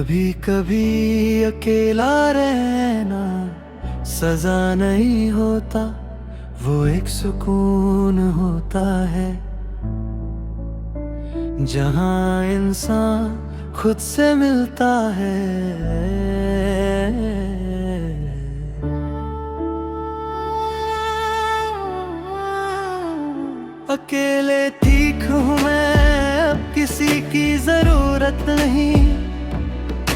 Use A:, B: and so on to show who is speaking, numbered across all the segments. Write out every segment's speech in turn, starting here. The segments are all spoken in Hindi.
A: कभी कभी अकेला रहना सजा नहीं होता, वो एक सुकून होता है जहां इंसान खुद से मिलता है। अकेले ठीक हूँ मैं, अब किसी की जरूरत नहीं।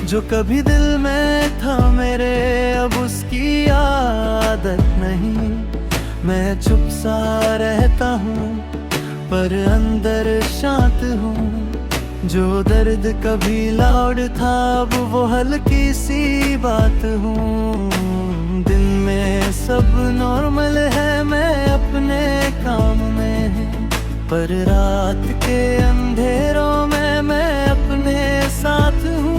A: जो कभी दिल में था मेरे, अब उसकी आदत नहीं। मैं चुप सा रहता हूँ पर अंदर शांत हूँ। जो दर्द कभी लाउड था, अब वो हल्की सी बात हूँ। दिन में सब नॉर्मल है, मैं अपने काम में है, पर रात के अंधेरों में मैं अपने साथ हूँ।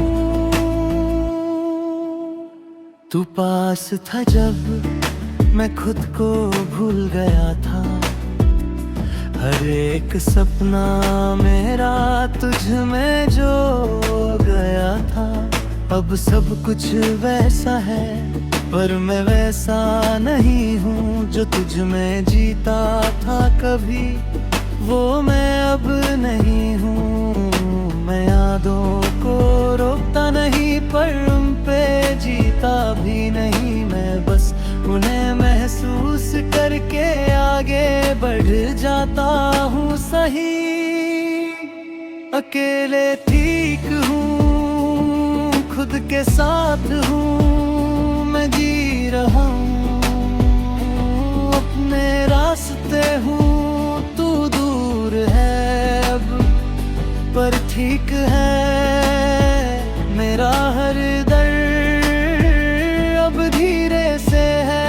A: तू पास था जब मैं खुद को भूल गया था। हर एक सपना मेरा तुझ में जो गया था। अब सब कुछ वैसा है पर मैं वैसा नहीं हूँ जो तुझ में जीता था कभी। वो मैं अब नहीं हूँ। मैं यादों को रोकता नहीं पर उन पे जीता भी नहीं। मैं बस उन्हें महसूस करके आगे बढ़ जाता हूँ सही। अकेले ठीक हूँ, खुद के साथ हूँ, मैं जी रहा हूँ, अपने रास्ते हूँ। तू दूर है अब पर ठीक है मेरा हर दर्द अब धीरे से है।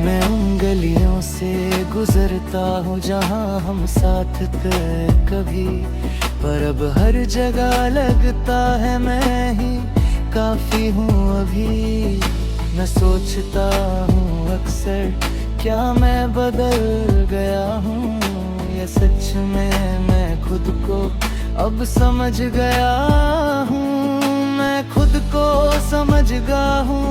A: मैं उन गलियों से गुजरता हूँ जहाँ हम साथ थे कभी, पर अब हर जगह लगता है मैं ही काफी हूँ अभी। मैं सोचता हूँ अक्सर क्या मैं बदल गया हूँ। ये सच में मैं खुद को अब समझ गया हूँ। मैं खुद को समझ गया हूँ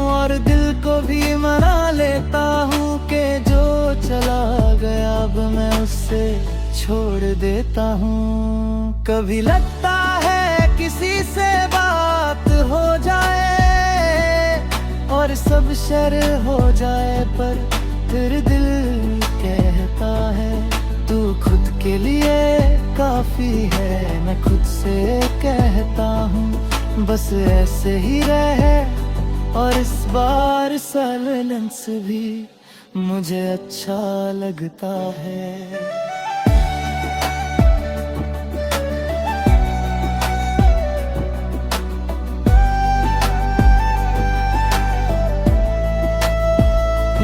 A: और दिल को भी मना लेता हूँ कि जो चला गया अब मैं उससे छोड़ देता हूँ। कभी लगता है किसी से बात हो जाए और सब शर हो जाए, पर फिर दिल कहता है तू खुद के लिए काफी है। मैं खुद से कहता हूँ बस ऐसे ही रहे, और इस बार साइलेंस भी मुझे अच्छा लगता है।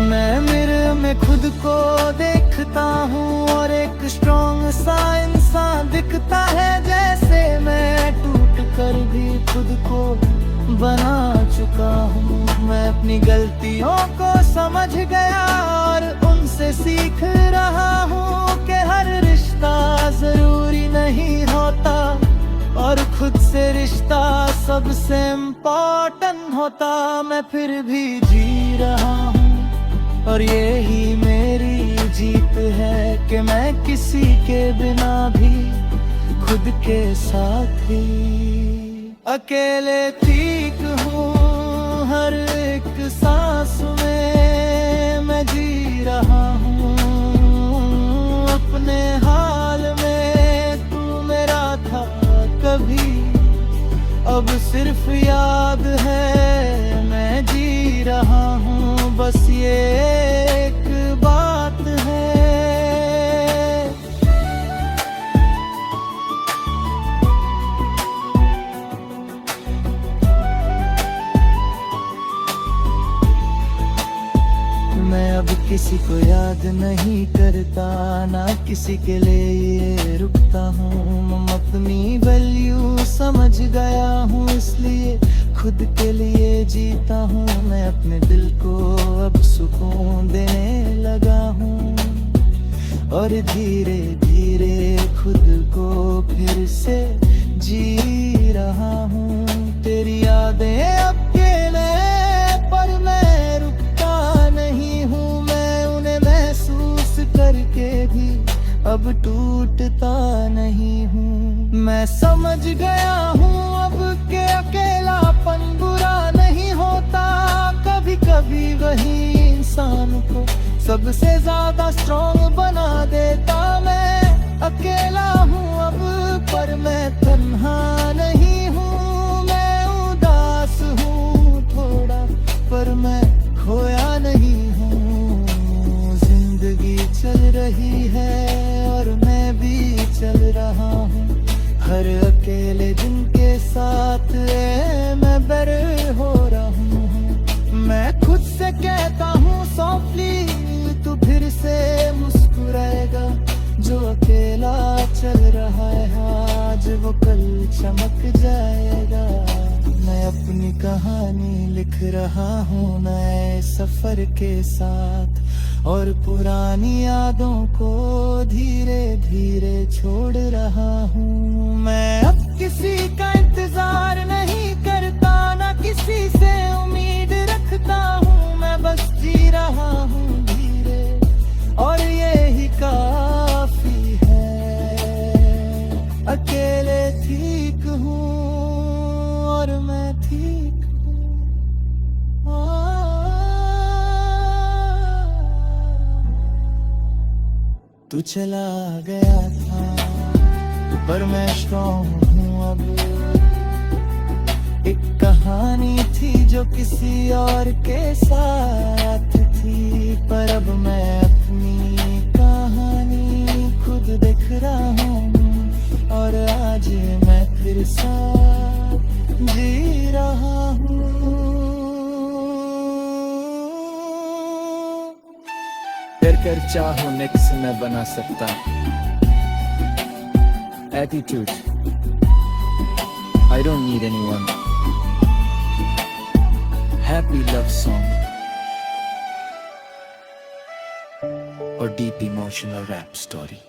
A: मैं मिरर में खुद को देखता हूँ और एक स्ट्रॉन्ग सा इंसान दिखता है। जैसे मैं टूट कर भी खुद को बना चुका हूँ। मैं अपनी गलतियों को समझ गया और उनसे सीख रहा हूँ कि हर रिश्ता जरूरी नहीं होता और खुद से रिश्ता सबसे इम्पोर्टेंट होता। मैं फिर भी जी रहा हूँ और यही मेरी जीत है कि मैं किसी के बिना भी खुद के साथ ही अकेले ठीक हूँ। हर एक सांस में मैं जी रहा हूँ अपने हाल में। तू मेरा था कभी, अब सिर्फ याद है मैं जी रहा हूँ। बस ये एक बात है। मैं अब किसी को याद नहीं करता, ना किसी के लिए रुकता हूँ। अपनी वैल्यू समझ गया हूँ, इसलिए खुद के लिए जीता हूँ, मैं अपने दिल को अब सुकून देने लगा हूँ। और धीरे धीरे खुद को फिर से जी रहा हूँ। तेरी यादें अकेले पर मैं रुकता नहीं हूँ, मैं उन्हें महसूस करके भी अब टूटता नहीं हूँ। मैं समझ गया हूँ अब के अकेलापन बुरा नहीं होता, कभी कभी वही इंसान को सबसे ज्यादा स्ट्रॉन्ग बना देता। मैं अकेला हूँ अब पर मैं तन्हा नहीं हूँ, मैं उदास हूँ थोड़ा पर मैं खोया नहीं हूँ। जिंदगी चल रही है और मैं भी चल रहा हूँ, हर अकेले दिन के साथ मैं बर हो रहा हूँ। मैं खुद से कहता हूँ सॉफ्टली तू फिर से मुस्कुराएगा, जो अकेला चल रहा है आज वो कल चमक जाएगा। मैं अपनी कहानी लिख रहा हूँ नए सफर के साथ, और पुरानी यादों को धीरे धीरे छोड़ रहा हूँ। मैं अब किसी का इंतजार नहीं करता, ना किसी से उम्मीद रखता हूँ, मैं बस जी रहा हूँ धीरे और यही काफी है। अकेले ठीक हूँ और मैं ठीक हूँ। तू चला गया था पर मैं स्ट्रॉन्ग हूँ अब। एक कहानी थी जो किसी और के साथ थी, पर अब मैं अपनी कहानी खुद देख रहा हूँ, और आज मैं फिर साथ जी रहा हूँ।
B: कर चाहो नेक्स्ट मैं बना सकता। Attitude, I don't need anyone. Happy love song or deep emotional rap story.